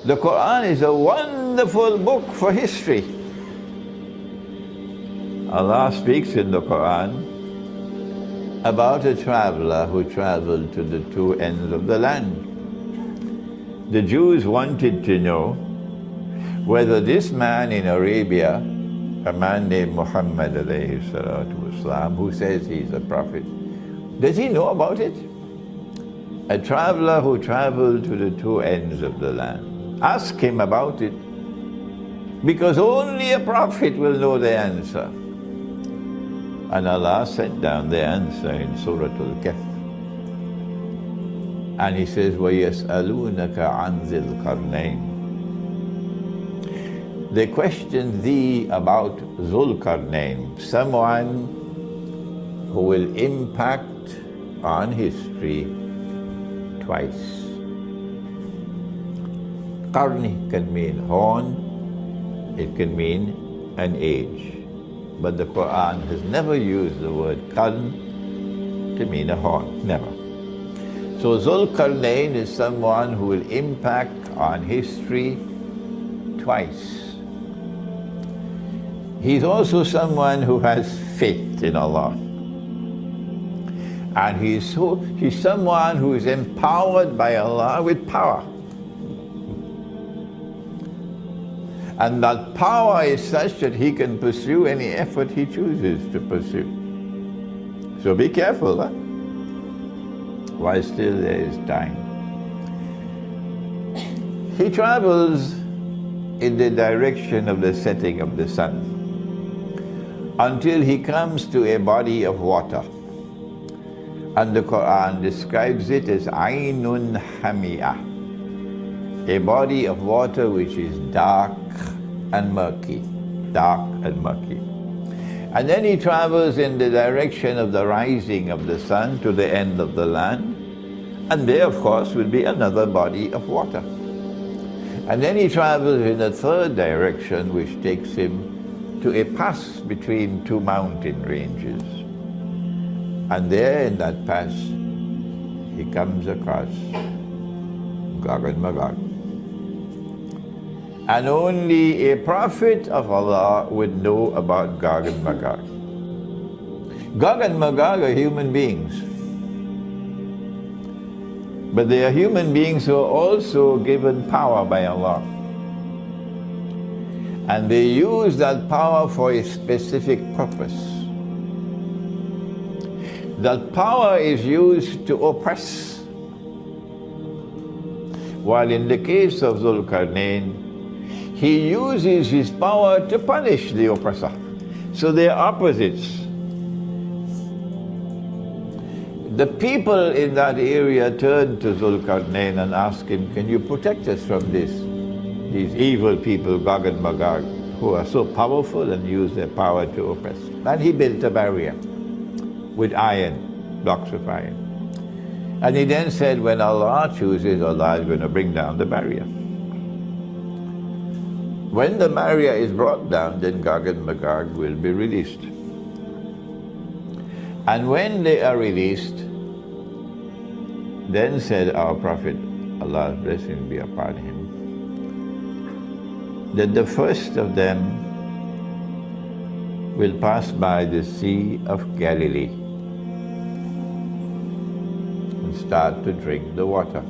The Quran is a wonderful book for history. Allah speaks in the Quran about a traveler who traveled to the two ends of the land. The Jews wanted to know whether this man in Arabia, a man named Muhammad S.A.W, who says he's a prophet, does he know about it? A traveler who traveled to the two ends of the land. Ask him about it, because only a prophet will know the answer. And Allah sent down the answer in Surah Al-Kahf. And He says, وَيَسْأَلُونَكَ عَنْ Dhul-Qarnayn. They question thee about Dhul-Qarnayn, someone who will impact on history twice. Qarn can mean horn, it can mean an age. But the Quran has never used the word Qarn to mean a horn, never. So Dhul-Qarnayn is someone who will impact on history twice. He's also someone who has faith in Allah. And he's someone who is empowered by Allah with power. And that power is such that he can pursue any effort he chooses to pursue. So be careful, huh? While still there is time. He travels in the direction of the setting of the sun until he comes to a body of water. And the Quran describes it as Aynun Hamiyah, a body of water which is dark and murky, And then he travels in the direction of the rising of the sun to the end of the land, and there, of course, will be another body of water. And then he travels in a third direction, which takes him to a pass between two mountain ranges. And there in that pass, he comes across Gog and Mogog. And only a prophet of Allah would know about Gog and Mogog. Gog and Mogog are human beings. But they are human beings who are also given power by Allah. And they use that power for a specific purpose. That power is used to oppress. While in the case of Dhul-Qarnayn, he uses his power to punish the oppressor. So they are opposites. The people in that area turned to Dhul-Qarnayn and asked him, can you protect us from these evil people, Gog and Mogog, who are so powerful and use their power to oppress? And he built a barrier with iron, blocks of iron. And he then said, when Allah chooses, Allah is going to bring down the barrier. When the barrier is brought down, then Gog and Mogog will be released. And when they are released, then said our Prophet, Allah's blessing be upon him, that the first of them will pass by the Sea of Galilee and start to drink the water.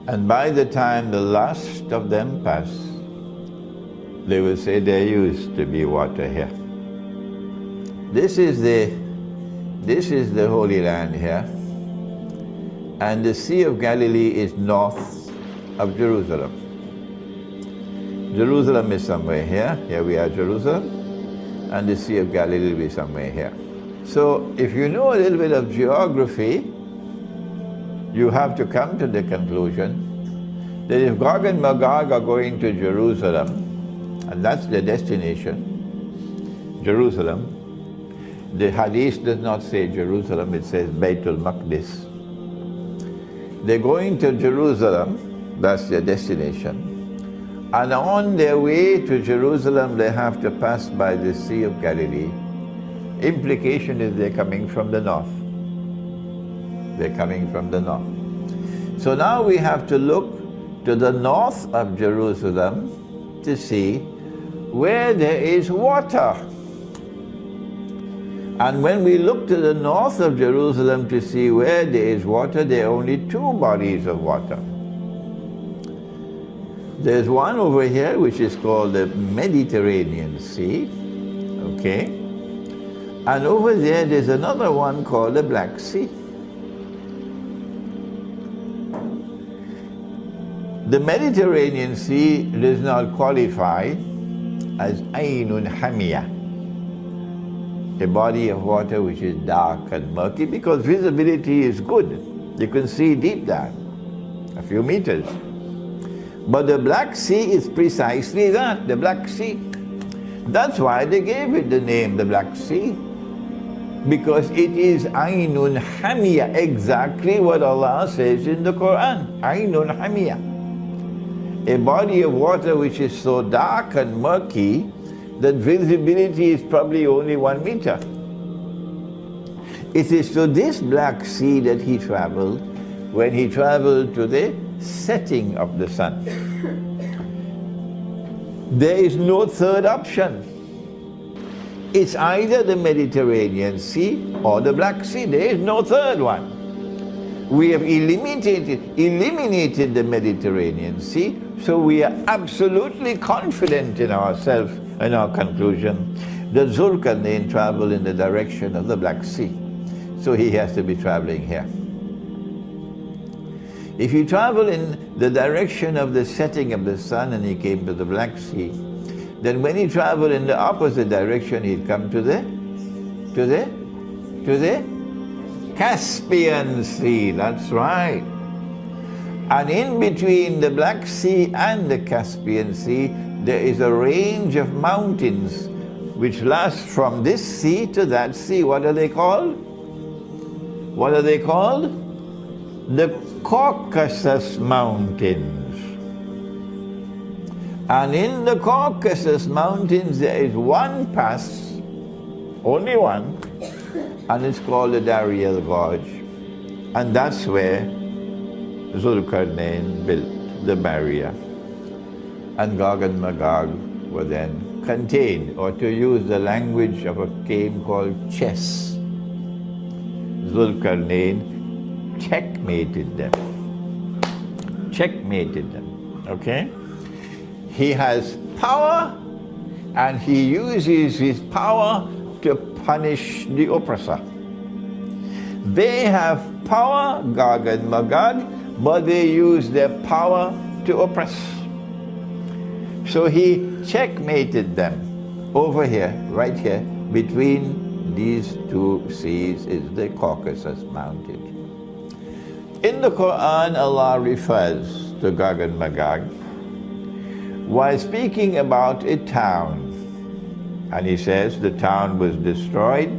And by the time the last of them pass, they will say, there used to be water here. This is the Holy Land here, and the Sea of Galilee is north of Jerusalem. Jerusalem is somewhere here. Here we are, Jerusalem, and the Sea of Galilee will be somewhere here. So if you know a little bit of geography, you have to come to the conclusion that if Gog and Mogog are going to Jerusalem, and that's their destination, Jerusalem, the hadith does not say Jerusalem, it says Baytul Maqdis. They're going to Jerusalem, that's their destination. And on their way to Jerusalem, they have to pass by the Sea of Galilee. Implication is they're coming from the north. They're coming from the north. So now we have to look to the north of Jerusalem to see where there is water. And when we look to the north of Jerusalem to see where there is water, there are only two bodies of water. There's one over here which is called the Mediterranean Sea, okay? And over there's another one called the Black Sea. The Mediterranean Sea does not qualify as Aynun Hamiyah, a body of water which is dark and murky, because visibility is good. You can see deep down, a few meters. But the Black Sea is precisely that, the Black Sea. That's why they gave it the name, the Black Sea, because it is Aynun Hamiyah, exactly what Allah says in the Quran, Aynun Hamiyah. A body of water which is so dark and murky that visibility is probably only 1 meter. It is to this Black Sea that he traveled when he traveled to the setting of the sun. There is no third option. It's either the Mediterranean Sea or the Black Sea. There is no third one. We have eliminated the Mediterranean Sea, so we are absolutely confident in ourselves and our conclusion that Dhul-Qarnayn traveled in the direction of the Black Sea. So he has to be traveling here. If he traveled in the direction of the setting of the sun and he came to the Black Sea, then when he traveled in the opposite direction, he'd come to the Caspian Sea. That's right. And in between the Black Sea and the Caspian Sea, there is a range of mountains which last from this sea to that sea. What are they called? What are they called? The Caucasus Mountains. And in the Caucasus Mountains there is one pass, only one, and it's called the Dariel Gorge. And that's where Dhul-Qarnayn built the barrier. And Gog and Magog were then contained, or to use the language of a game called chess. Dhul-Qarnayn checkmated them. Checkmated them, okay? He has power, and he uses his power to punish the oppressor. They have power, Gog and Magog, but they use their power to oppress. So he checkmated them. Over here, right here, between these two seas is the Caucasus Mountains. In the Quran, Allah refers to Gog and Magog while speaking about a town. And he says the town was destroyed,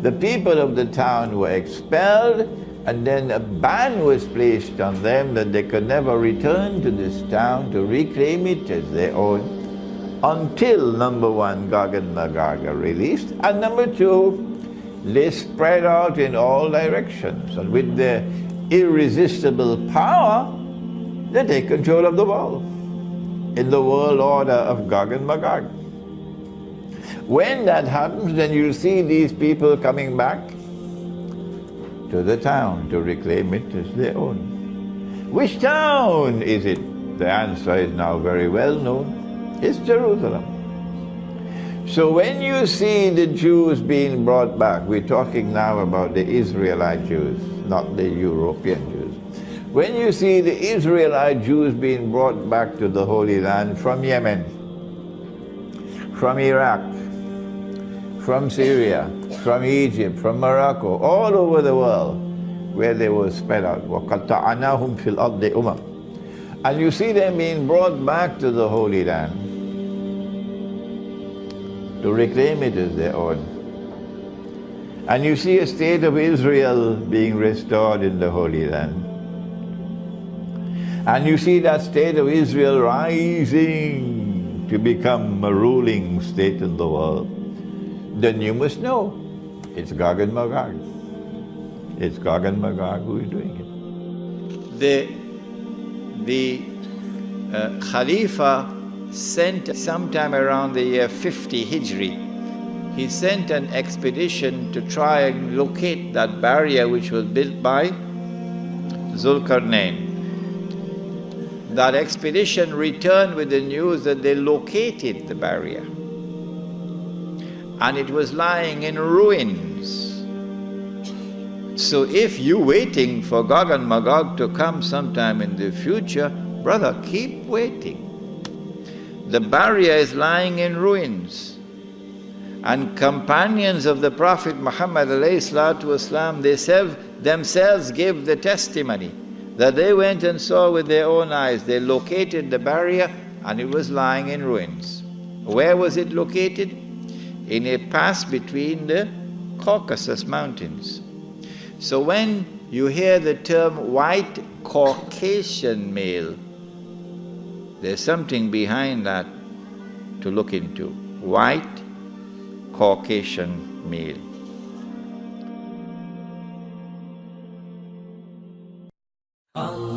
the people of the town were expelled, and then a ban was placed on them that they could never return to this town to reclaim it as their own until, number one, Gog and Magog are released, and number two, they spread out in all directions, and with their irresistible power, they take control of the world in the world order of Gog and Magog. When that happens, then you'll see these people coming back to the town to reclaim it as their own. Which town is it? The answer is now very well known. It's Jerusalem. So when you see the Jews being brought back, we're talking now about the Israelite Jews, not the European Jews. When you see the Israelite Jews being brought back to the Holy Land from Yemen, from Iraq, from Syria, from Egypt, from Morocco, all over the world, where they were spread out. وَقَطَّعْنَاهُمْ فِي الْأَرْضِ أُمَمٍ. And you see them being brought back to the Holy Land to reclaim it as their own. And you see a state of Israel being restored in the Holy Land. And you see that state of Israel rising to become a ruling state in the world. Then you must know it's Gog and Magog. It's Gog and Magog who is doing it. The Khalifa sent sometime around the year 50 Hijri, he sent an expedition to try and locate that barrier which was built by Dhul-Qarnayn. That expedition returned with the news that they located the barrier and it was lying in ruins. So if you're waiting for Gog and Magog to come sometime in the future, brother, keep waiting. The barrier is lying in ruins. And companions of the Prophet Muhammad S.A.W, they themselves gave the testimony that they went and saw with their own eyes. They located the barrier and it was lying in ruins. Where was it located? In a pass between the Caucasus Mountains. So when you hear the term white Caucasian male, there's something behind that to look into. White Caucasian male. Allah